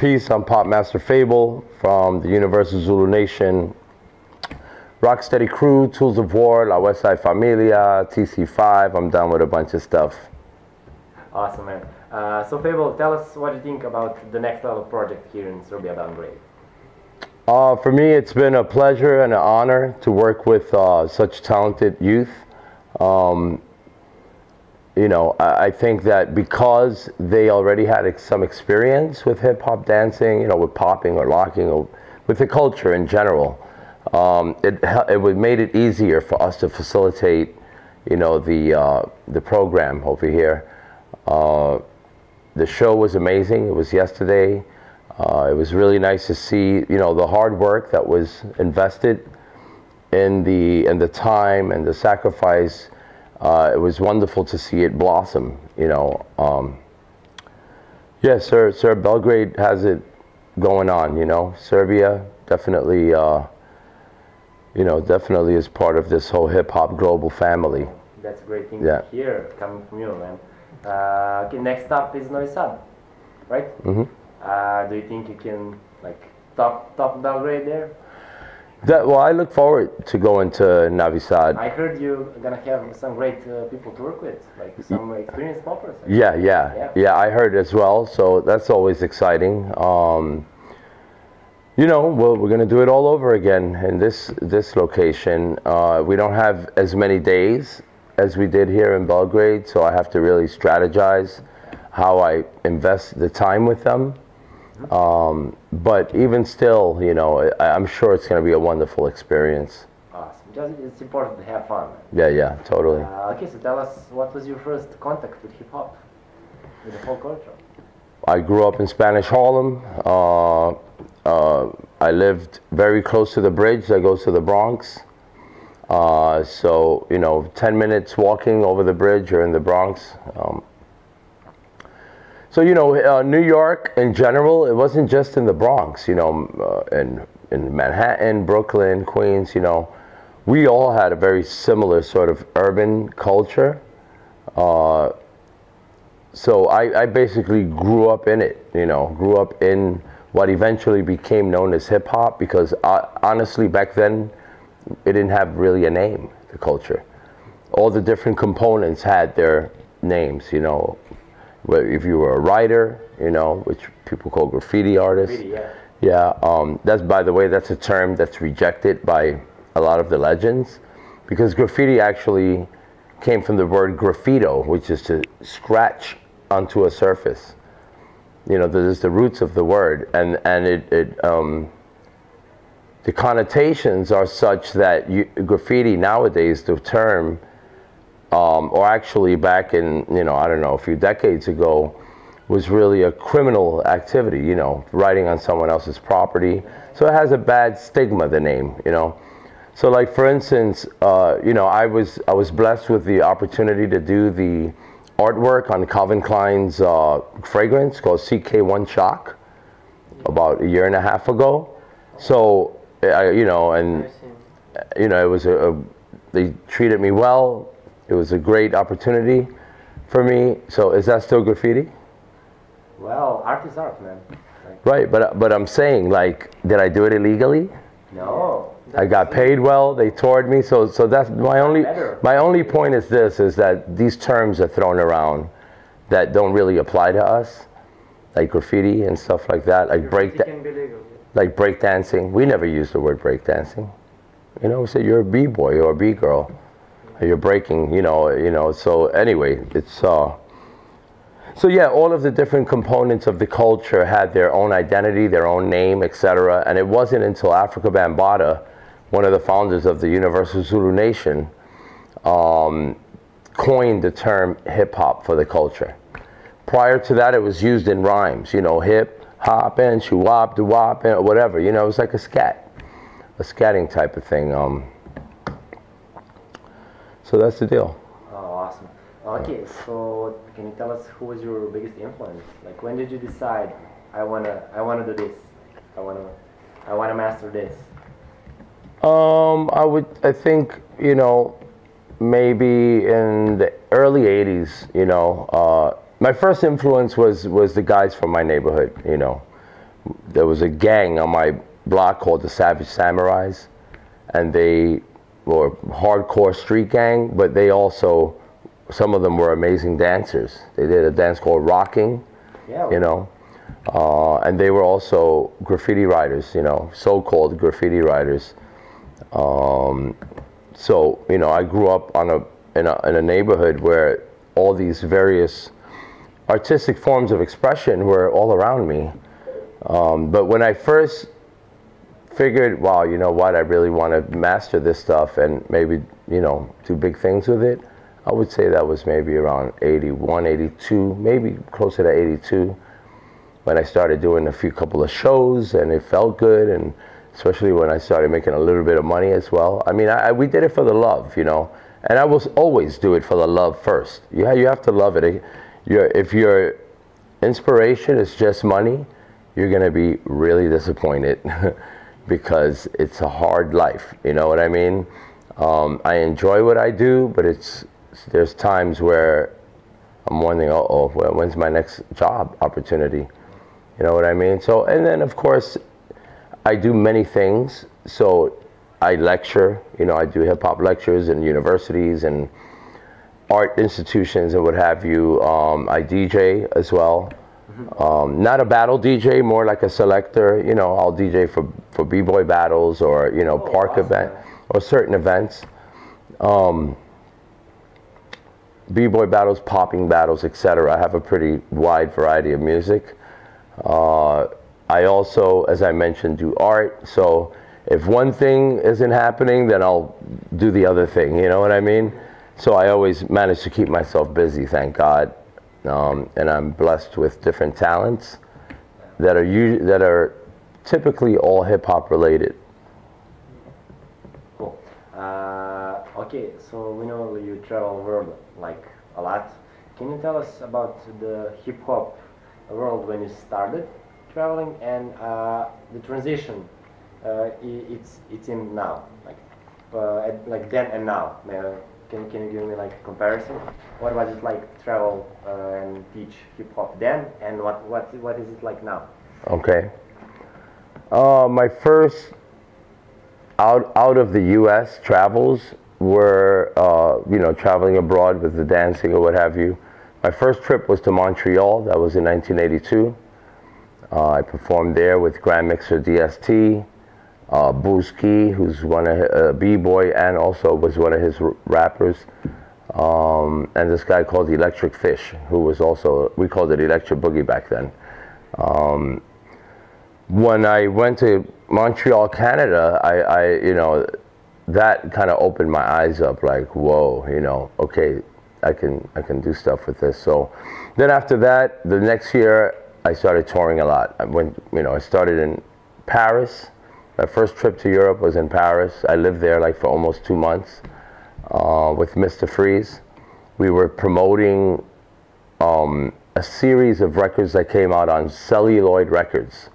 Peace, I'm Pop Master FABEL from the Universal Zulu Nation, Rocksteady Crew, Tools of War, La West Side Familia, TC5. I'm done with a bunch of stuff. Awesome, man. So FABEL, tell us what you think about the Next Level project here in Serbia, Belgrade. For me, it's been a pleasure and an honor to work with such talented youth. You know, I think that because they already had some experience with hip-hop dancing, you know, with popping or locking, or with the culture in general, it made it easier for us to facilitate, you know, the program over here. The show was amazing. It was yesterday. It was really nice to see, you know, the hard work that was invested in the time and the sacrifice. It was wonderful to see it blossom, you know. Yeah, Sir, Belgrade has it going on, you know. Serbia definitely, you know, definitely is part of this whole hip-hop global family. That's a great thing to hear coming from you, man. Okay, next up is Novi Sad, right? Mm-hmm. Do you think you can, like, top Belgrade there? Well, I look forward to going to Novi Sad. I heard you're gonna have some great people to work with, like some experienced poppers. Yeah, I heard as well. So that's always exciting. You know, we're gonna do it all over again in this location. We don't have as many days as we did here in Belgrade, so I have to really strategize how I invest the time with them. But even still, you know, I'm sure it's going to be a wonderful experience. Awesome. It's important to have fun, man. Yeah, totally. Okay, so tell us, what was your first contact with hip-hop, with the whole culture? I grew up in Spanish Harlem. I lived very close to the bridge that goes to the Bronx. So, you know, 10 minutes walking over the bridge, you're in the Bronx. So, you know, New York in general, it wasn't just in the Bronx, you know, in Manhattan, Brooklyn, Queens, you know, we all had a very similar sort of urban culture. So I basically grew up in it, you know, grew up in what eventually became known as hip hop, because honestly, back then, it didn't have really a name, the culture. All the different components had their names, you know. If you were a writer, you know, which people call graffiti artists. Graffiti, yeah. That's, by the way, that's a term that's rejected by a lot of the legends, because graffiti actually came from the word graffito, which is to scratch onto a surface. You know, there's the roots of the word, and the connotations are such that graffiti nowadays, the term, or actually back in, you know, I don't know, a few decades ago, was really a criminal activity, you know, writing on someone else's property. So it has a bad stigma, the name, you know. So like, for instance, you know, I was blessed with the opportunity to do the artwork on Calvin Klein's fragrance called CK1 Shock about 1.5 years ago. So, you know, and, you know, it was they treated me well. It was a great opportunity for me. So is that still graffiti? Well, art is art, man. Like, right, but I'm saying, like, did I do it illegally? No. I got paid well. They toured me. So that's my only point is this: is that these terms are thrown around that don't really apply to us, like graffiti and stuff like that, like break dancing. We never used the word break dancing. You know, we said you're a b-boy or a b-girl. You're breaking, you know, so anyway, it's, so yeah, all of the different components of the culture had their own identity, their own name, etc. And it wasn't until Africa Bambaataa, one of the founders of the Universal Zulu Nation, coined the term hip-hop for the culture. Prior to that, it was used in rhymes, you know, hip, hop, and shoo-wop, doo-wop, and whatever, you know, it was like a scatting type of thing. So that's the deal. Oh, awesome. Okay, so can you tell us who was your biggest influence? Like, when did you decide, I wanna do this, I wanna master this? I think, you know, maybe in the early 80s, you know, my first influence was the guys from my neighborhood, you know. there was a gang on my block called the Savage Samurais, and they were a hardcore street gang, but they also, some of them were amazing dancers. They did a dance called rocking, you know, and they were also graffiti writers, you know, so-called graffiti writers. So, you know, I grew up in a neighborhood where all these various artistic forms of expression were all around me. But when I first figured, wow, you know what, I really want to master this stuff and maybe, you know, do big things with it, I would say that was maybe around 81, 82, maybe closer to 82, when I started doing a couple of shows, and it felt good, and especially when I started making a little bit of money as well. I mean, we did it for the love, you know, and I will always do it for the love first. You have to love it. If your inspiration is just money, you're going to be really disappointed because it's a hard life, you know what I mean? I enjoy what I do, but there's times where I'm wondering, uh-oh, when's my next job opportunity? You know what I mean? So, and then of course, I do many things. So I lecture, you know, I do hip hop lectures in universities and art institutions and what have you. I DJ as well. Not a battle DJ, more like a selector. You know, I'll DJ for b-boy battles or, you know, park event or certain events. B-boy battles, popping battles, etc. I have a pretty wide variety of music. I also, as I mentioned, do art. So if one thing isn't happening, then I'll do the other thing. You know what I mean? So I always manage to keep myself busy, thank God. And I'm blessed with different talents that are typically all hip hop related. Cool. Okay, so we know you travel the world like a lot. Can you tell us about the hip hop world when you started traveling and the transition it's in now, like then and now? Can you give me like a comparison? What was it like to travel and teach hip hop then, and what is it like now? Okay. My first out of the U.S. travels were you know, traveling abroad with the dancing or what have you. My first trip was to Montreal. That was in 1982. I performed there with Grand Mixer DST, Booski, who's one of a b-boy and also was one of his rappers, and this guy called Electric Fish, who was also, we called it Electric Boogie back then. When I went to Montreal, Canada, I you know, that kind of opened my eyes up, like, whoa, you know, okay, I can do stuff with this. So then after that, the next year, I started touring a lot. I started in Paris. My first trip to Europe was in Paris. I lived there like for almost 2 months with Mr. Freeze. We were promoting a series of records that came out on Celluloid Records.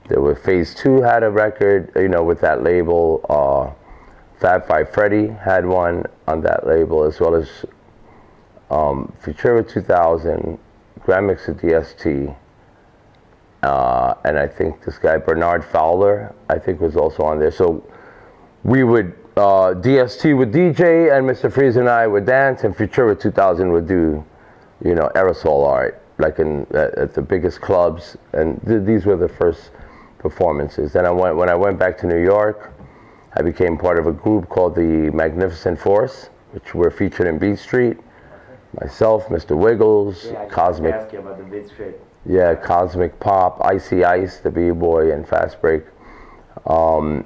There was Phase 2 had a record, you know, with that label. Fab Five Freddy had one on that label, as well as Futura 2000, Grand Mixer DST, and I think this guy Bernard Fowler, I think, was also on there. So we would, DST would DJ, and Mr. Freeze and I would dance, and Futura 2000 would do, you know, aerosol art, like at the biggest clubs, and these were the first performances. Then when I went back to New York, I became part of a group called the Magnificent Force, which were featured in Beat Street. Myself, Mr. Wiggles, yeah, Cosmic. Ask you about the Beat Street. Yeah, Cosmic Pop, Icy Ice, the B-Boy, and Fast Break. And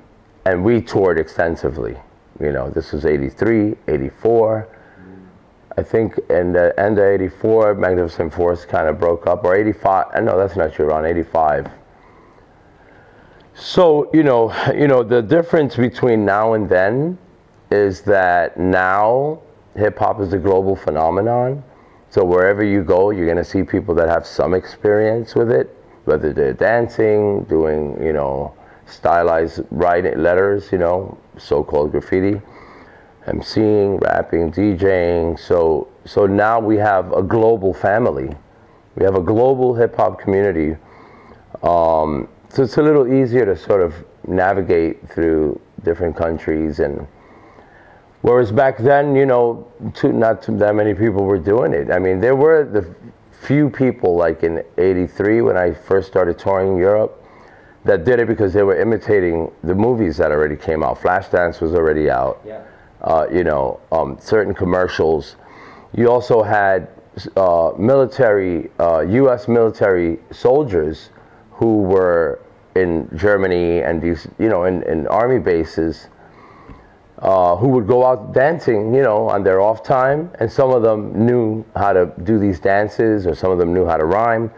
we toured extensively. You know, this was 83, 84. I think in the end of 84, Magnificent Force kind of broke up, or 85. No, that's not true, around 85. So, you know, the difference between now and then is that now hip-hop is a global phenomenon. So wherever you go, you're going to see people that have some experience with it, whether they're dancing, doing, you know, stylized writing letters, you know, so-called graffiti, emceeing, rapping, DJing. So now we have a global family. We have a global hip-hop community So it's a little easier to sort of navigate through different countries. And whereas back then, you know, not too that many people were doing it. I mean, there were the few people, like in '83 when I first started touring Europe, that did it because they were imitating the movies that already came out. Flashdance was already out. Yeah. You know, certain commercials. You also had military, U.S. military soldiers who were in Germany and these, you know, in army bases, who would go out dancing, you know, on their off time, and some of them knew how to do these dances, or some of them knew how to rhyme.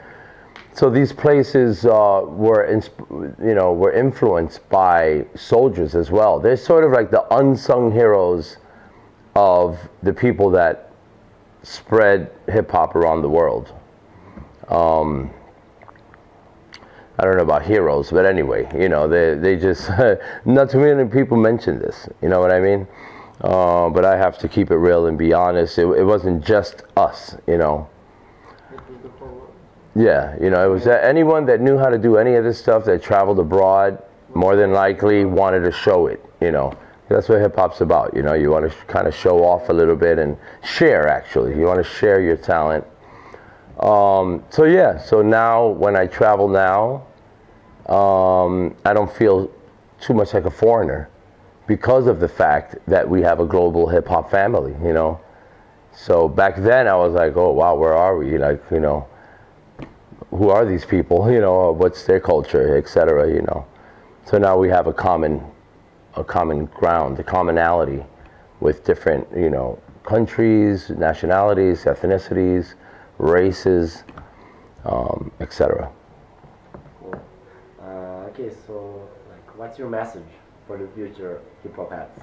So these places were influenced by soldiers as well. They're sort of like the unsung heroes of the people that spread hip hop around the world. I don't know about heroes, but anyway, you know, they just, not too many people mention this, you know what I mean? But I have to keep it real and be honest. It wasn't just us, you know. Yeah, you know, it was anyone that knew how to do any of this stuff that traveled abroad, more than likely wanted to show it, you know. That's what hip hop's about, you know. You want to kind of show off a little bit and share, actually. You want to share your talent. So yeah, so now when I travel now, I don't feel too much like a foreigner because of the fact that we have a global hip hop family, you know. So back then I was like, oh wow, where are we? Like, you know, who are these people? You know, what's their culture, etc. You know. So now we have a common ground, a commonality with different, you know, countries, nationalities, ethnicities, races, etc. Cool. Okay, so like, what's your message for the future hip hop heads?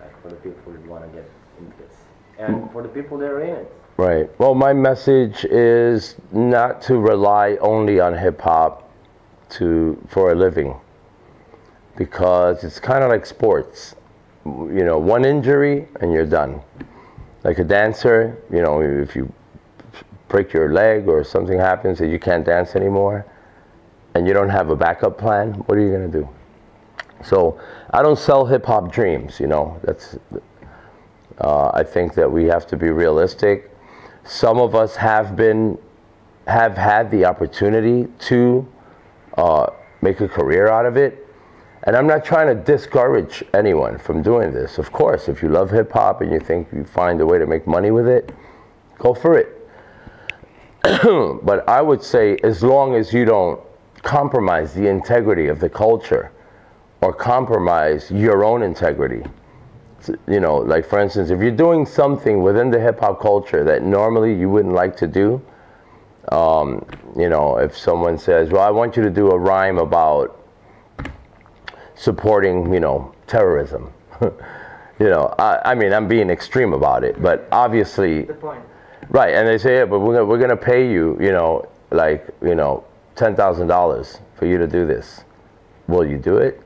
Like for the people who want to get into this, and for the people that are in it. Right. Well, my message is not to rely only on hip hop for a living, because it's kind of like sports. You know, one injury and you're done. Like a dancer, you know, if you break your leg or something happens that you can't dance anymore and you don't have a backup plan, what are you going to do? So I don't sell hip hop dreams, you know. That's I think that we have to be realistic. Some of us have had the opportunity to make a career out of it. And I'm not trying to discourage anyone from doing this. Of course, if you love hip hop and you think you find a way to make money with it, go for it. But I would say, as long as you don't compromise the integrity of the culture or compromise your own integrity. You know, like for instance, if you're doing something within the hip hop culture that normally you wouldn't like to do, you know, if someone says, well, I want you to do a rhyme about supporting, you know, terrorism. You know, I mean, I'm being extreme about it, but obviously, The point. right? And they say, yeah, but we're gonna pay you, you know, like, you know, $10,000 for you to do this. Will you do it?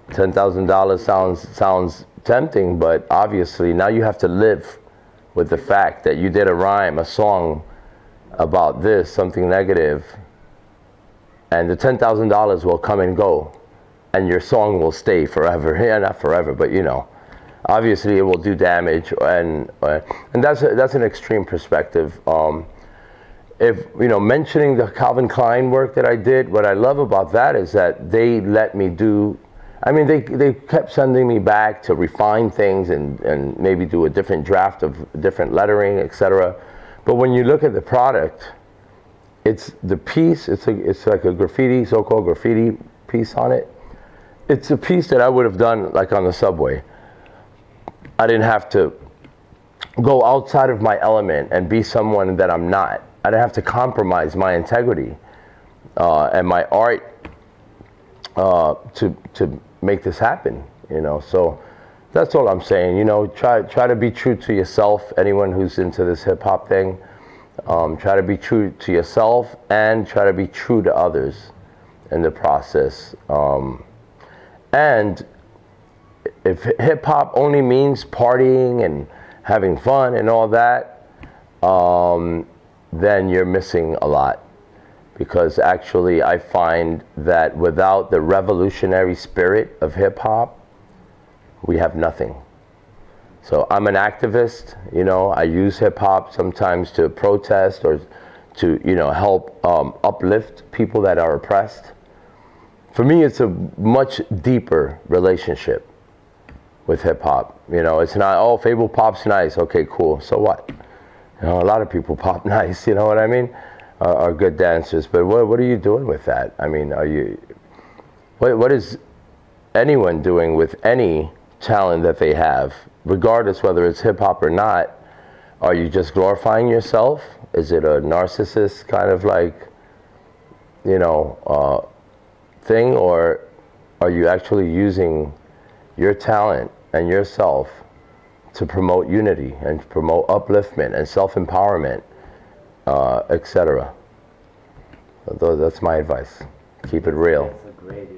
$10,000 sounds tempting, but obviously now you have to live with the fact that you did a rhyme, a song about this, something negative, and the $10,000 will come and go. And your song will stay forever. Yeah, not forever, but you know, obviously it will do damage, and that's an extreme perspective. If you know, mentioning the Calvin Klein work that I did, what I love about that is that they let me do. I mean, they kept sending me back to refine things and maybe do a different draft of different lettering, etc. But when you look at the product, it's the piece. It's like a graffiti, so-called graffiti piece on it. It's a piece that I would have done like on the subway. I didn't have to go outside of my element and be someone that I'm not. I didn't have to compromise my integrity and my art to make this happen. You know, so that's all I'm saying. You know, try to be true to yourself. Anyone who's into this hip hop thing, try to be true to yourself and try to be true to others in the process. And if hip hop only means partying and having fun and all that, then you're missing a lot. because actually I find that without the revolutionary spirit of hip-hop, we have nothing. So I'm an activist, you know, I use hip-hop sometimes to protest or to, you know, help uplift people that are oppressed. For me, it's a much deeper relationship with hip-hop. You know, it's not, oh, FABEL pop's nice, okay, cool, so what? You know, a lot of people pop nice, you know what I mean? Are good dancers, but what are you doing with that? I mean, what is anyone doing with any talent that they have, regardless whether it's hip-hop or not? Are you just glorifying yourself? Is it a narcissist kind of like, you know, thing, or are you actually using your talent and yourself to promote unity and promote upliftment and self-empowerment, etc.? That's my advice. Keep it real. That's a great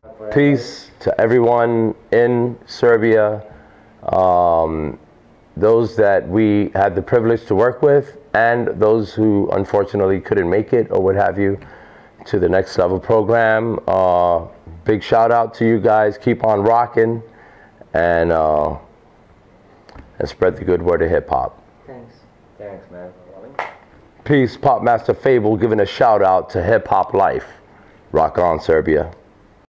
advice. Peace to everyone in Serbia, those that we had the privilege to work with, and those who unfortunately couldn't make it or what have you, to the Next Level program. Big shout out to you guys. Keep on rocking, and spread the good word of hip hop. Thanks. Thanks, man. Peace. Pop Master FABEL giving a shout out to Hip Hop Life. Rock on, Serbia.